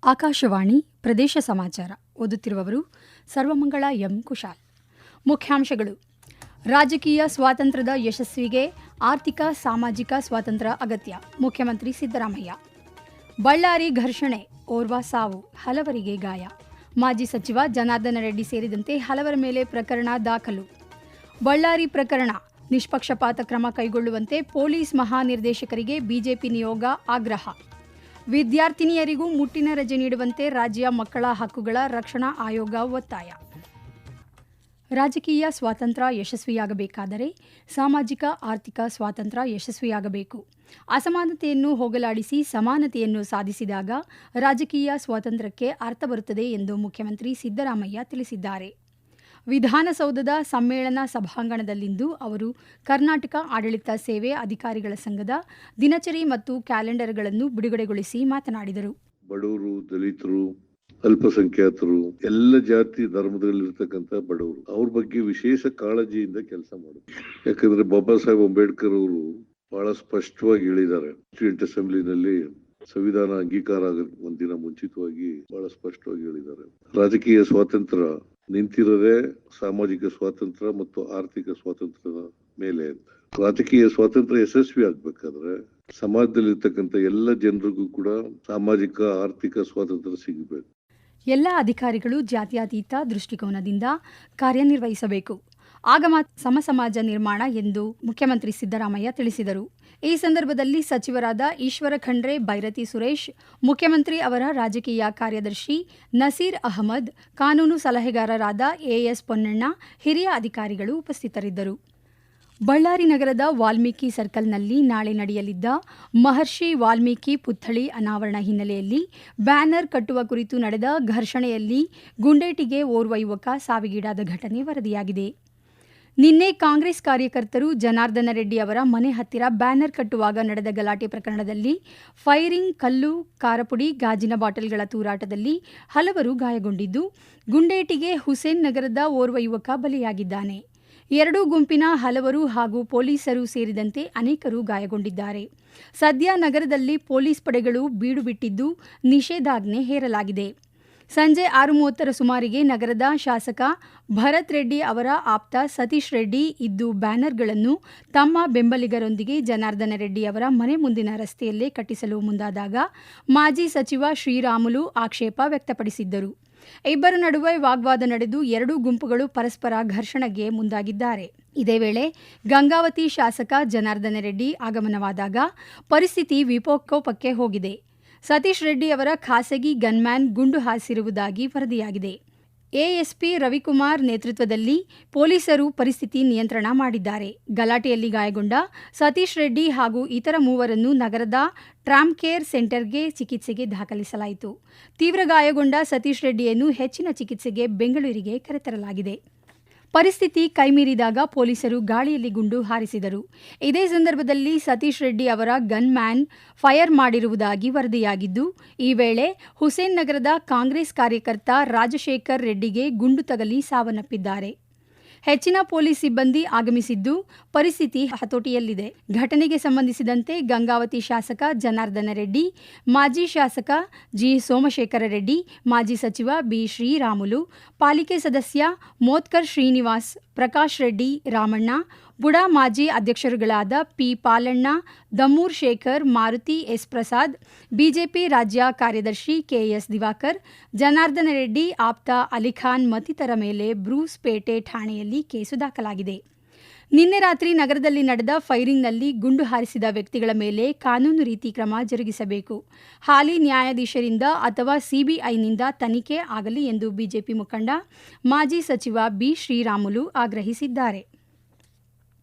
ಆಕಾಶವಾಣಿ ಪ್ರದೇಶ ಸಮಾಚಾರ ಓದುತ್ತಿರುವವರು ಸರ್ವಮಂಗಳ ಎಂ ಕುಶಾಲ್. ಮುಖ್ಯಾಂಶಗಳು: ರಾಜಕೀಯ ಸ್ವಾತಂತ್ರ್ಯದ ಯಶಸ್ವಿಗೆ ಆರ್ಥಿಕ ಸಾಮಾಜಿಕ ಸ್ವಾತಂತ್ರ್ಯ ಅಗತ್ಯ, ಮುಖ್ಯಮಂತ್ರಿ ಸಿದ್ದರಾಮಯ್ಯ. ಬಳ್ಳಾರಿ ಘರ್ಷಣೆ, ಓರ್ವ ಸಾವು, ಹಲವರಿಗೆ ಗಾಯ. ಮಾಜಿ ಸಚಿವ ಜನಾರ್ದನ ರೆಡ್ಡಿ ಸೇರಿದಂತೆ ಹಲವರ ಮೇಲೆ ಪ್ರಕರಣ ದಾಖಲು. ಬಳ್ಳಾರಿ ಪ್ರಕರಣ, ನಿಷ್ಪಕ್ಷಪಾತ ಕ್ರಮ ಕೈಗೊಳ್ಳುವಂತೆ ಪೊಲೀಸ್ ಮಹಾನಿರ್ದೇಶಕರಿಗೆ ಬಿಜೆಪಿ ನಿಯೋಗ ಆಗ್ರಹ. ವಿದ್ಯಾರ್ಥಿನಿಯರಿಗೂ ಮುಟ್ಟಿನ ರಜೆ ನೀಡುವಂತೆ ರಾಜ್ಯ ಮಕ್ಕಳ ಹಕ್ಕುಗಳ ರಕ್ಷಣಾ ಆಯೋಗ ಒತ್ತಾಯ. ರಾಜಕೀಯ ಸ್ವಾತಂತ್ರ್ಯ ಯಶಸ್ವಿಯಾಗಬೇಕಾದರೆ ಸಾಮಾಜಿಕ ಆರ್ಥಿಕ ಸ್ವಾತಂತ್ರ್ಯ ಯಶಸ್ವಿಯಾಗಬೇಕು. ಅಸಮಾನತೆಯನ್ನು ಹೋಗಲಾಡಿಸಿ ಸಮಾನತೆಯನ್ನು ಸಾಧಿಸಿದಾಗ ರಾಜಕೀಯ ಸ್ವಾತಂತ್ರ್ಯಕ್ಕೆ ಅರ್ಥ ಬರುತ್ತದೆ ಎಂದು ಮುಖ್ಯಮಂತ್ರಿ ಸಿದ್ದರಾಮಯ್ಯ ತಿಳಿಸಿದ್ದಾರೆ. ವಿಧಾನಸೌಧದ ಸಮ್ಮೇಳನ ಸಭಾಂಗಣದಲ್ಲಿಂದು ಅವರು ಕರ್ನಾಟಕ ಆಡಳಿತ ಸೇವೆ ಅಧಿಕಾರಿಗಳ ಸಂಘದ ದಿನಚರಿ ಮತ್ತು ಕ್ಯಾಲೆಂಡರ್ಗಳನ್ನು ಬಿಡುಗಡೆಗೊಳಿಸಿ ಮಾತನಾಡಿದರು. ಬಡವರು, ದಲಿತರು, ಅಲ್ಪಸಂಖ್ಯಾತರು, ಎಲ್ಲ ಜಾತಿ ಧರ್ಮದಲ್ಲಿರ್ತಕ್ಕಂಥ ಬಡವರು, ಅವ್ರ ಬಗ್ಗೆ ವಿಶೇಷ ಕಾಳಜಿಯಿಂದ ಕೆಲಸ ಮಾಡೋದು. ಯಾಕಂದ್ರೆ ಬಾಬಾ ಸಾಹೇಬ್ ಅಂಬೇಡ್ಕರ್ ಅವರು ಬಹಳ ಸ್ಪಷ್ಟವಾಗಿ ಹೇಳಿದ್ದಾರೆ. ಅಸೆಂಬ್ಲಿನಲ್ಲಿ ಸಂವಿಧಾನ ಅಂಗೀಕಾರ ಆಗೋದಕ್ಕೆ ಒಂದಿನ ಮುಂಚಿತವಾಗಿ ಬಹಳ ಸ್ಪಷ್ಟವಾಗಿ ಹೇಳಿದ್ದಾರೆ. ರಾಜಕೀಯ ಸ್ವಾತಂತ್ರ್ಯ ನಿಂತಿರೋದೇ ಸಾಮಾಜಿಕ ಸ್ವಾತಂತ್ರ್ಯ ಮತ್ತು ಆರ್ಥಿಕ ಸ್ವಾತಂತ್ರ್ಯದ ಮೇಲೆ ಅಂತ. ರಾಜಕೀಯ ಸ್ವಾತಂತ್ರ್ಯ ಯಶಸ್ವಿ ಆಗ್ಬೇಕಾದ್ರೆ ಸಮಾಜದಲ್ಲಿರ್ತಕ್ಕಂಥ ಎಲ್ಲ ಜನರಿಗೂ ಕೂಡ ಸಾಮಾಜಿಕ ಆರ್ಥಿಕ ಸ್ವಾತಂತ್ರ್ಯ ಸಿಗಬೇಕು. ಎಲ್ಲ ಅಧಿಕಾರಿಗಳು ಜಾತ್ಯತೀತ ದೃಷ್ಟಿಕೋನದಿಂದ ಕಾರ್ಯನಿರ್ವಹಿಸಬೇಕು. ಆಗ ಮಾತ್ರ ಸಮಾಜ ನಿರ್ಮಾಣ ಎಂದು ಮುಖ್ಯಮಂತ್ರಿ ಸಿದ್ದರಾಮಯ್ಯ ತಿಳಿಸಿದರು. ಈ ಸಂದರ್ಭದಲ್ಲಿ ಸಚಿವರಾದ ಈಶ್ವರ ಖಂಡ್ರೆ ಬೈರತಿ ಸುರೇಶ್, ಮುಖ್ಯಮಂತ್ರಿ ಅವರ ರಾಜಕೀಯ ಕಾರ್ಯದರ್ಶಿ ನಸೀರ್ ಅಹಮದ್, ಕಾನೂನು ಸಲಹೆಗಾರರಾದ ಎಎಸ್ ಪೊನ್ನಣ್ಣ, ಹಿರಿಯ ಅಧಿಕಾರಿಗಳು ಉಪಸ್ಥಿತರಿದ್ದರು. ಬಳ್ಳಾರಿ ನಗರದ ವಾಲ್ಮೀಕಿ ಸರ್ಕಲ್ನಲ್ಲಿ ನಾಳೆ ನಡೆಯಲಿದ್ದ ಮಹರ್ಷಿ ವಾಲ್ಮೀಕಿ ಪುತ್ಥಳಿ ಅನಾವರಣ ಹಿನ್ನೆಲೆಯಲ್ಲಿ ಬ್ಯಾನರ್ ಕಟ್ಟುವ ಕುರಿತು ನಡೆದ ಘರ್ಷಣೆಯಲ್ಲಿ ಗುಂಡೇಟಿಗೆ ಓರ್ವ ಯುವಕ ಸಾವಿಗೀಡಾದ ಘಟನೆ ವರದಿಯಾಗಿದೆ. ನಿನ್ನೆ ಕಾಂಗ್ರೆಸ್ ಕಾರ್ಯಕರ್ತರು ಜನಾರ್ದನ ರೆಡ್ಡಿ ಅವರ ಮನೆ ಹತ್ತಿರ ಬ್ಯಾನರ್ ಕಟ್ಟುವಾಗ ನಡೆದ ಗಲಾಟೆ ಪ್ರಕರಣದಲ್ಲಿ ಫೈರಿಂಗ್, ಕಲ್ಲು, ಕಾರಪುಡಿ, ಗಾಜಿನ ಬಾಟಲ್ಗಳ ತೂರಾಟದಲ್ಲಿ ಹಲವರು ಗಾಯಗೊಂಡಿದ್ದು, ಗುಂಡೇಟಿಗೆ ಹುಸೇನ್ ನಗರದ ಓರ್ವ ಯುವಕ ಬಲಿಯಾಗಿದ್ದಾನೆ. ಎರಡೂ ಗುಂಪಿನ ಹಲವರು ಹಾಗೂ ಪೊಲೀಸರು ಸೇರಿದಂತೆ ಅನೇಕರು ಗಾಯಗೊಂಡಿದ್ದಾರೆ. ಸದ್ಯ ನಗರದಲ್ಲಿ ಪೊಲೀಸ್ ಪಡೆಗಳು ಬೀಡು ಬಿಟ್ಟಿದ್ದು, ನಿಷೇಧಾಜ್ಞೆ ಹೇರಲಾಗಿದೆ. ಸಂಜೆ 6:30 ಸುಮಾರಿಗೆ ನಗರದ ಶಾಸಕ ಭರತ್ ರೆಡ್ಡಿ ಅವರ ಆಪ್ತ ಸತೀಶ್ ರೆಡ್ಡಿ ಇದ್ದು ಬ್ಯಾನರ್ಗಳನ್ನು ತಮ್ಮ ಬೆಂಬಲಿಗರೊಂದಿಗೆ ಜನಾರ್ದನ ರೆಡ್ಡಿ ಅವರ ಮನೆ ಮುಂದಿನ ರಸ್ತೆಯಲ್ಲೇ ಕಟ್ಟಿಸಲು ಮುಂದಾದಾಗ ಮಾಜಿ ಸಚಿವ ಶ್ರೀರಾಮುಲು ಆಕ್ಷೇಪ ವ್ಯಕ್ತಪಡಿಸಿದ್ದರು. ಇಬ್ಬರ ನಡುವೆ ವಾಗ್ವಾದ ನಡೆದು ಎರಡೂ ಗುಂಪುಗಳು ಪರಸ್ಪರ ಘರ್ಷಣೆಗೆ ಮುಂದಾಗಿದ್ದಾರೆ. ಇದೇ ವೇಳೆ ಗಂಗಾವತಿ ಶಾಸಕ ಜನಾರ್ದನ ರೆಡ್ಡಿ ಆಗಮನವಾದಾಗ ಪರಿಸ್ಥಿತಿ ವಿಕೋಪಕ್ಕೆ ಹೋಗಿದೆ. ಸತೀಶ್ ರೆಡ್ಡಿ ಅವರ ಖಾಸಗಿ ಗನ್ಮ್ಯಾನ್ ಗುಂಡು ಹಾರಿಸಿರುವುದಾಗಿ ವರದಿಯಾಗಿದೆ. ಎಎಸ್ಪಿ ರವಿಕುಮಾರ್ ನೇತೃತ್ವದಲ್ಲಿ ಪೊಲೀಸರು ಪರಿಸ್ಥಿತಿ ನಿಯಂತ್ರಣ ಮಾಡಿದ್ದಾರೆ. ಗಲಾಟೆಯಲ್ಲಿ ಗಾಯಗೊಂಡ ಸತೀಶ್ ರೆಡ್ಡಿ ಹಾಗೂ ಇತರ ಮೂವರನ್ನು ನಗರದ ಟ್ರಾಮ್ಕೇರ್ ಸೆಂಟರ್ಗೆ ಚಿಕಿತ್ಸೆಗೆ ದಾಖಲಿಸಲಾಯಿತು. ತೀವ್ರ ಗಾಯಗೊಂಡ ಸತೀಶ್ ರೆಡ್ಡಿಯನ್ನು ಹೆಚ್ಚಿನ ಚಿಕಿತ್ಸೆಗೆ ಬೆಂಗಳೂರಿಗೆ ಕರೆತರಲಾಗಿದೆ. ಪರಿಸ್ಥಿತಿ ಕೈಮೀರಿದಾಗ ಪೊಲೀಸರು ಗಾಳಿಯಲ್ಲಿ ಗುಂಡು ಹಾರಿಸಿದರು. ಇದೇ ಸಂದರ್ಭದಲ್ಲಿ ಸತೀಶ್ ರೆಡ್ಡಿ ಅವರ ಗನ್ ಮ್ಯಾನ್ ಫೈರ್ ಮಾಡಿರುವುದಾಗಿ ವರದಿಯಾಗಿದ್ದು, ಈ ವೇಳೆ ಹುಸೇನ್ ನಗರದ ಕಾಂಗ್ರೆಸ್ ಕಾರ್ಯಕರ್ತ ರಾಜಶೇಖರ್ ರೆಡ್ಡಿಗೆ ಗುಂಡು ತಗಲಿ ಸಾವನ್ನಪ್ಪಿದ್ದಾರೆ. ಹೆಚ್ಚಿನ ಪೊಲೀಸ್ ಸಿಬ್ಬಂದಿ ಆಗಮಿಸಿದ್ದು ಪರಿಸ್ಥಿತಿ ಹತೋಟಿಯಲ್ಲಿದೆ. ಘಟನೆಗೆ ಸಂಬಂಧಿಸಿದಂತೆ ಗಂಗಾವತಿ ಶಾಸಕ ಜನಾರ್ದನ ರೆಡ್ಡಿ, ಮಾಜಿ ಶಾಸಕ ಜಿ ಸೋಮಶೇಖರ ರೆಡ್ಡಿ, ಮಾಜಿ ಸಚಿವ ಬಿ ಶ್ರೀರಾಮುಲು, ಪಾಲಿಕೆ ಸದಸ್ಯ ಮೋತ್ಕರ್ ಶ್ರೀನಿವಾಸ್, ಪ್ರಕಾಶ್ ರೆಡ್ಡಿ, ರಾಮಣ್ಣ, ಬುಡಾ ಮಾಜಿ ಅಧ್ಯಕ್ಷರುಗಳಾದ P Palanna, Dammur Shekhar, Maruti S Prasad, BJP ರಾಜ್ಯ ಕಾರ್ಯದರ್ಶಿ ಕೆಎಸ್ ದಿವಾಕರ್, ಜನಾರ್ದನ ರೆಡ್ಡಿ ಆಪ್ತ ಅಲಿಖಾನ್ ಮತ್ತಿತರ ಮೇಲೆ ಬ್ರೂಸ್ ಪೇಟೆ ಠಾಣೆಯಲ್ಲಿ ಕೇಸು ದಾಖಲಾಗಿದೆ. ನಿನ್ನೆ ರಾತ್ರಿ ನಗರದಲ್ಲಿ ನಡೆದ ಫೈರಿಂಗ್ನಲ್ಲಿ ಗುಂಡು ಹಾರಿಸಿದ ವ್ಯಕ್ತಿಗಳ ಮೇಲೆ ಕಾನೂನು ರೀತಿ ಕ್ರಮ ಜರುಗಿಸಬೇಕು. ಹಾಲಿ ನ್ಯಾಯಾಧೀಶರಿಂದ ಅಥವಾ ಸಿಬಿಐನಿಂದ ತನಿಖೆ ಆಗಲಿ ಎಂದು ಬಿಜೆಪಿ ಮುಖಂಡ ಮಾಜಿ ಸಚಿವ ಬಿ ಶ್ರೀರಾಮುಲು ಆಗ್ರಹಿಸಿದ್ದಾರೆ.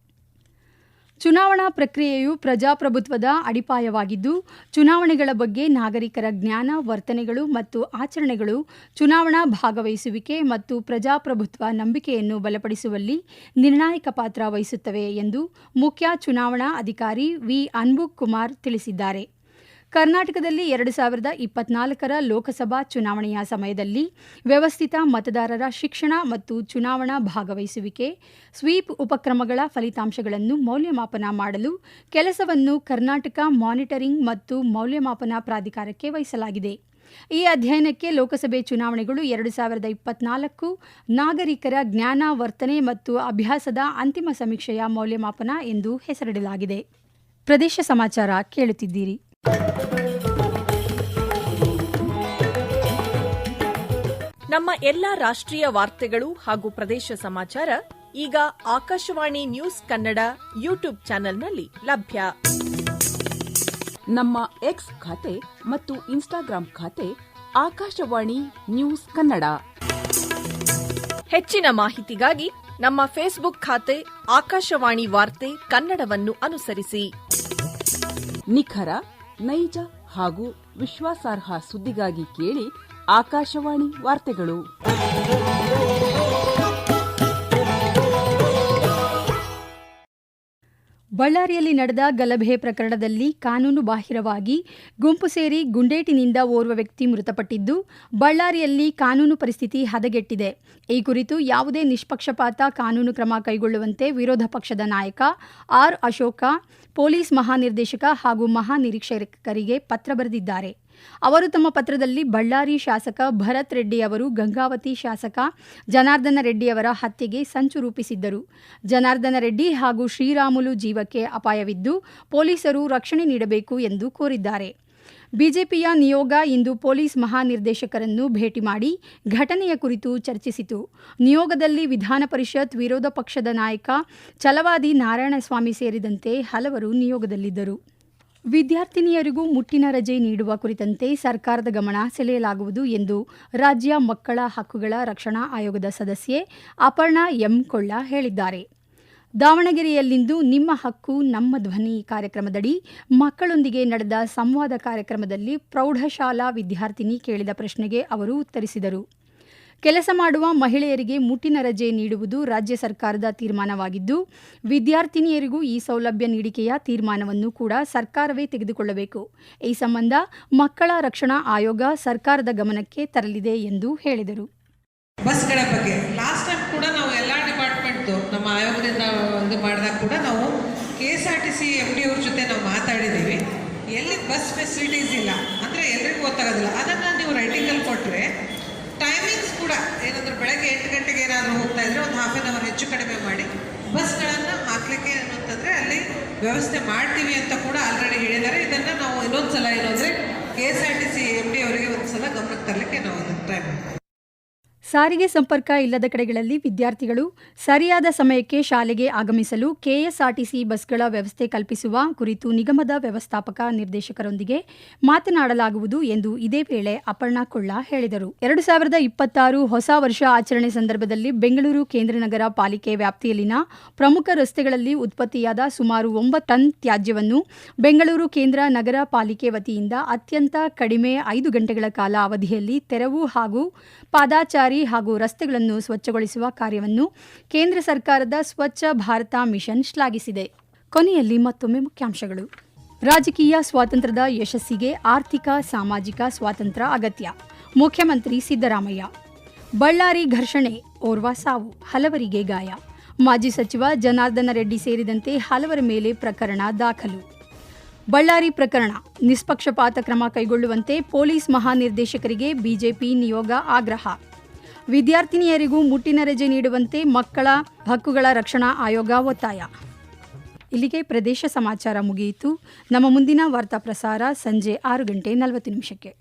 ಚುನಾವಣಾ ಪ್ರಕ್ರಿಯೆಯು ಪ್ರಜಾಪ್ರಭುತ್ವದ ಅಡಿಪಾಯವಾಗಿದ್ದು, ಚುನಾವಣೆಗಳ ಬಗ್ಗೆ ನಾಗರಿಕರ ಜ್ಞಾನ, ವರ್ತನೆಗಳು ಮತ್ತು ಆಚರಣೆಗಳು ಚುನಾವಣಾ ಭಾಗವಹಿಸುವಿಕೆ ಮತ್ತು ಪ್ರಜಾಪ್ರಭುತ್ವ ನಂಬಿಕೆಯನ್ನು ಬಲಪಡಿಸುವಲ್ಲಿ ನಿರ್ಣಾಯಕ ಪಾತ್ರ ವಹಿಸುತ್ತವೆ ಎಂದು ಮುಖ್ಯ ಚುನಾವಣಾ ಅಧಿಕಾರಿ ವಿ ಅನ್ಬುಕ್ ಕುಮಾರ್ ತಿಳಿಸಿದ್ದಾರೆ. ಕರ್ನಾಟಕದಲ್ಲಿ 2024 ಲೋಕಸಭಾ ಚುನಾವಣೆಯ ಸಮಯದಲ್ಲಿ ವ್ಯವಸ್ಥಿತ ಮತದಾರರ ಶಿಕ್ಷಣ ಮತ್ತು ಚುನಾವಣಾ ಭಾಗವಹಿಸುವಿಕೆ, ಸ್ವೀಪ್ ಉಪಕ್ರಮಗಳ ಫಲಿತಾಂಶಗಳನ್ನು ಮೌಲ್ಯಮಾಪನ ಮಾಡಲು ಕೆಲಸವನ್ನು ಕರ್ನಾಟಕ ಮಾನಿಟರಿಂಗ್ ಮತ್ತು ಮೌಲ್ಯಮಾಪನ ಪ್ರಾಧಿಕಾರಕ್ಕೆ ವಹಿಸಲಾಗಿದೆ. ಈ ಅಧ್ಯಯನಕ್ಕೆ ಲೋಕಸಭೆ ಚುನಾವಣೆಗಳು 2024 ನಾಗರಿಕರ ಜ್ಞಾನ, ವರ್ತನೆ ಮತ್ತು ಅಭ್ಯಾಸದ ಅಂತಿಮ ಸಮೀಕ್ಷೆಯ ಮೌಲ್ಯಮಾಪನ ಎಂದು ಹೆಸರಿಡಲಾಗಿದೆ. ಪ್ರದೇಶ ಸಮಾಚಾರ ಕೇಳುತ್ತಿದ್ದೀರಿ. ನಮ್ಮ ಎಲ್ಲಾ ರಾಷ್ಟ್ರೀಯ ವಾರ್ತೆಗಳು ಹಾಗೂ ಪ್ರದೇಶ ಸಮಾಚಾರ ಈಗ ಆಕಾಶವಾಣಿ ನ್ಯೂಸ್ ಕನ್ನಡ ಯೂಟ್ಯೂಬ್ ಚಾನೆಲ್ನಲ್ಲಿ ಲಭ್ಯ. ನಮ್ಮ ಎಕ್ಸ್ ಖಾತೆ ಮತ್ತು ಇನ್ಸ್ಟಾಗ್ರಾಂ ಖಾತೆ ಆಕಾಶವಾಣಿ ನ್ಯೂಸ್ ಕನ್ನಡ. ಹೆಚ್ಚಿನ ಮಾಹಿತಿಗಾಗಿ ನಮ್ಮ ಫೇಸ್ಬುಕ್ ಖಾತೆ ಆಕಾಶವಾಣಿ ವಾರ್ತೆ ಕನ್ನಡವನ್ನು ಅನುಸರಿಸಿ. ನಿಖರ, ನೈಜ ಹಾಗೂ ವಿಶ್ವಾಸಾರ್ಹ ಸುದ್ದಿಗಾಗಿ ಕೇಳಿ ಆಕಾಶವಾಣಿ ವಾರ್ತೆಗಳು. ಬಳ್ಳಾರಿಯಲ್ಲಿ ನಡೆದ ಗಲಭೆ ಪ್ರಕರಣದಲ್ಲಿ ಕಾನೂನು ಬಾಹಿರವಾಗಿ ಗುಂಪು ಸೇರಿ ಗುಂಡೇಟಿನಿಂದ ಓರ್ವ ವ್ಯಕ್ತಿ ಮೃತಪಟ್ಟಿದ್ದು, ಬಳ್ಳಾರಿಯಲ್ಲಿ ಕಾನೂನು ಪರಿಸ್ಥಿತಿ ಹದಗೆಟ್ಟಿದೆ. ಈ ಕುರಿತು ಯಾವುದೇ ನಿಷ್ಪಕ್ಷಪಾತ ಕಾನೂನು ಕ್ರಮ ಕೈಗೊಳ್ಳುವಂತೆ ವಿರೋಧ ಪಕ್ಷದ ನಾಯಕ ಆರ್. ಅಶೋಕ ಪೊಲೀಸ್ ಮಹಾನಿರ್ದೇಶಕ ಹಾಗೂ ಮಹಾನಿರೀಕ್ಷಕರಿಗೆ ಪತ್ರ ಬರೆದಿದ್ದಾರೆ. ಅವರು ತಮ್ಮ ಪತ್ರದಲ್ಲಿ ಬಳ್ಳಾರಿ ಶಾಸಕ ಭರತ್ ರೆಡ್ಡಿ ಅವರು ಗಂಗಾವತಿ ಶಾಸಕ ಜನಾರ್ದನ ರೆಡ್ಡಿಯವರ ಹತ್ಯೆಗೆ ಸಂಚು ರೂಪಿಸಿದ್ದರು. ಜನಾರ್ದನ ರೆಡ್ಡಿ ಹಾಗೂ ಶ್ರೀರಾಮುಲು ಜೀವಕ್ಕೆ ಅಪಾಯವಿದ್ದು ಪೊಲೀಸರು ರಕ್ಷಣೆ ನೀಡಬೇಕು ಎಂದು ಕೋರಿದ್ದಾರೆ. ಬಿಜೆಪಿಯ ನಿಯೋಗ ಇಂದು ಪೊಲೀಸ್ ಮಹಾನಿರ್ದೇಶಕರನ್ನು ಭೇಟಿ ಮಾಡಿ ಘಟನೆಯ ಕುರಿತು ಚರ್ಚಿಸಿತು. ನಿಯೋಗದಲ್ಲಿ ವಿಧಾನ ಪರಿಷತ್ ವಿರೋಧ ಪಕ್ಷದ ನಾಯಕ ಛಲವಾದಿ ನಾರಾಯಣಸ್ವಾಮಿ ಸೇರಿದಂತೆ ಹಲವರು ನಿಯೋಗದಲ್ಲಿದ್ದರು. ವಿದ್ಯಾರ್ಥಿನಿಯರಿಗೂ ಮುಟ್ಟಿನ ರಜೆ ನೀಡುವ ಕುರಿತಂತೆ ಸರ್ಕಾರದ ಗಮನ ಸೆಳೆಯಲಾಗುವುದು ಎಂದು ರಾಜ್ಯ ಮಕ್ಕಳ ಹಕ್ಕುಗಳ ರಕ್ಷಣಾ ಆಯೋಗದ ಸದಸ್ಯೆ ಅಪರ್ಣಾ ಎಂ. ಕೊಳ್ಳ ಹೇಳಿದ್ದಾರೆ. ದಾವಣಗೆರೆಯಲ್ಲಿಂದು ನಿಮ್ಮ ಹಕ್ಕು ನಮ್ಮ ಧ್ವನಿ ಕಾರ್ಯಕ್ರಮದಡಿ ಮಕ್ಕಳೊಂದಿಗೆ ನಡೆದ ಸಂವಾದ ಕಾರ್ಯಕ್ರಮದಲ್ಲಿ ಪ್ರೌಢಶಾಲಾ ವಿದ್ಯಾರ್ಥಿನಿ ಕೇಳಿದ ಪ್ರಶ್ನೆಗೆ ಅವರು ಉತ್ತರಿಸಿದರು. ಕೆಲಸ ಮಾಡುವ ಮಹಿಳೆಯರಿಗೆ ಮುಟ್ಟಿನ ರಜೆ ನೀಡುವುದು ರಾಜ್ಯ ಸರ್ಕಾರದ ತೀರ್ಮಾನವಾಗಿದ್ದು, ವಿದ್ಯಾರ್ಥಿನಿಯರಿಗೂ ಈ ಸೌಲಭ್ಯ ನೀಡಿಕೆಯ ತೀರ್ಮಾನವನ್ನು ಕೂಡ ಸರ್ಕಾರವೇ ತೆಗೆದುಕೊಳ್ಳಬೇಕು. ಈ ಸಂಬಂಧ ಮಕ್ಕಳ ರಕ್ಷಣಾ ಆಯೋಗ ಸರ್ಕಾರದ ಗಮನಕ್ಕೆ ತರಲಿದೆ ಎಂದು ಹೇಳಿದರು. ಬಸ್ಗಳ ಬಗ್ಗೆ ಲಾಸ್ಟ್ ಟೈಮ್ ಕೂಡ ನಾವು ಎಲ್ಲ ಡಿಪಾರ್ಟ್ಮೆಂಟ್ದು ನಮ್ಮ ಆಯೋಗದಿಂದ ಇದು ಮಾಡಿದಾಗ ಕೂಡ ನಾವು KSRTC MD ಅವ್ರ ಜೊತೆ ನಾವು ಮಾತಾಡಿದ್ದೀವಿ. ಎಲ್ಲಿ ಬಸ್ ಫೆಸಿಲಿಟೀಸ್ ಇಲ್ಲ ಅಂದರೆ ಎಲ್ರಿಗೂ ಗೊತ್ತಾಗೋದಿಲ್ಲ. ಅದನ್ನು ನೀವು ರೈಟಿಂಗಲ್ಲಿ ಕೊಟ್ಟರೆ ಟೈಮಿಂಗ್ಸ್ ಕೂಡ ಏನಂದ್ರೆ ಬೆಳಗ್ಗೆ 8 ಗಂಟೆಗೆ ಏನಾದರೂ ಹೋಗ್ತಾ ಇದ್ರೆ ಒಂದು ಹಾಫ್ ಆನ್ ಅವರ್ ಹೆಚ್ಚು ಕಡಿಮೆ ಮಾಡಿ ಬಸ್ಗಳನ್ನು ಹಾಕಲಿಕ್ಕೆ ಅನ್ನೋಂತಂದರೆ ಅಲ್ಲಿ ವ್ಯವಸ್ಥೆ ಮಾಡ್ತೀವಿ ಅಂತ ಕೂಡ ಆಲ್ರೆಡಿ ಹೇಳಿದ್ದಾರೆ. ಇದನ್ನು ನಾವು ಇನ್ನೊಂದು ಸಲ ಏನಂದರೆ KSRTC MD ಅವರಿಗೆ ಒಂದು ಸಲ ಗಮನಕ್ಕೆ ತರಲಿಕ್ಕೆ ನಾವು ಅದನ್ನು ಟ್ರೈ ಮಾಡ್ತೀವಿ. ಸಾರಿಗೆ ಸಂಪರ್ಕ ಇಲ್ಲದ ಕಡೆಗಳಲ್ಲಿ ವಿದ್ಯಾರ್ಥಿಗಳು ಸರಿಯಾದ ಸಮಯಕ್ಕೆ ಶಾಲೆಗೆ ಆಗಮಿಸಲು KSRTC ಬಸ್ಗಳ ವ್ಯವಸ್ಥೆ ಕಲ್ಪಿಸುವ ಕುರಿತು ನಿಗಮದ ವ್ಯವಸ್ಥಾಪಕ ನಿರ್ದೇಶಕರೊಂದಿಗೆ ಮಾತನಾಡಲಾಗುವುದು ಎಂದು ಇದೇ ವೇಳೆ ಅಪರ್ಣಾ ಕೊಳ್ಳ ಹೇಳಿದರು. 2026 ಹೊಸ ವರ್ಷ ಆಚರಣೆ ಸಂದರ್ಭದಲ್ಲಿ ಬೆಂಗಳೂರು ಕೇಂದ್ರ ನಗರ ಪಾಲಿಕೆ ವ್ಯಾಪ್ತಿಯಲ್ಲಿನ ಪ್ರಮುಖ ರಸ್ತೆಗಳಲ್ಲಿ ಉತ್ಪತ್ತಿಯಾದ ಸುಮಾರು 9 ಟನ್ ತ್ಯಾಜ್ಯವನ್ನು ಬೆಂಗಳೂರು ಕೇಂದ್ರ ನಗರ ಪಾಲಿಕೆ ವತಿಯಿಂದ ಅತ್ಯಂತ ಕಡಿಮೆ 5 ಗಂಟೆಗಳ ಕಾಲ ಅವಧಿಯಲ್ಲಿ ತೆರವು ಹಾಗೂ ಪಾದಾಚಾರಿ ಹಾಗೂ ರಸ್ತೆಗಳನ್ನು ಸ್ವಚ್ಛಗೊಳಿಸುವ ಕಾರ್ಯವನ್ನು ಕೇಂದ್ರ ಸರ್ಕಾರದ ಸ್ವಚ್ಛ ಭಾರತ ಮಿಷನ್ ಶ್ಲಾಘಿಸಿದೆ. ಕೊನೆಯಲ್ಲಿ ಮತ್ತೊಮ್ಮೆ ಮುಖ್ಯಾಂಶಗಳು. ರಾಜಕೀಯ ಸ್ವಾತಂತ್ರ್ಯದ ಯಶಸ್ಸಿಗೆ ಆರ್ಥಿಕ ಸಾಮಾಜಿಕ ಸ್ವಾತಂತ್ರ್ಯ ಅಗತ್ಯ. ಮುಖ್ಯಮಂತ್ರಿ ಸಿದ್ದರಾಮಯ್ಯ. ಬಳ್ಳಾರಿ ಘರ್ಷಣೆ, ಓರ್ವ ಸಾವು, ಹಲವರಿಗೆ ಗಾಯ. ಮಾಜಿ ಸಚಿವ ಜನಾರ್ದನ ರೆಡ್ಡಿ ಸೇರಿದಂತೆ ಹಲವರ ಮೇಲೆ ಪ್ರಕರಣ ದಾಖಲು. ಬಳ್ಳಾರಿ ಪ್ರಕರಣ, ನಿಷ್ಪಕ್ಷಪಾತ ಕ್ರಮ ಕೈಗೊಳ್ಳುವಂತೆ ಪೊಲೀಸ್ ಮಹಾನಿರ್ದೇಶಕರಿಗೆ ಬಿಜೆಪಿ ನಿಯೋಗ ಆಗ್ರಹ. ವಿದ್ಯಾರ್ಥಿನಿಯರಿಗೂ ಮುಟ್ಟಿನ ರಜೆ ನೀಡುವಂತೆ ಮಕ್ಕಳ ಹಕ್ಕುಗಳ ರಕ್ಷಣಾ ಆಯೋಗ ಒತ್ತಾಯ. ಇಲ್ಲಿಗೆ ಪ್ರದೇಶ ಸಮಾಚಾರ ಮುಗಿಯಿತು. ನಮ್ಮ ಮುಂದಿನ ವಾರ್ತಾ ಪ್ರಸಾರ ಸಂಜೆ 6:40 ನಿಮಿಷಕ್ಕೆ.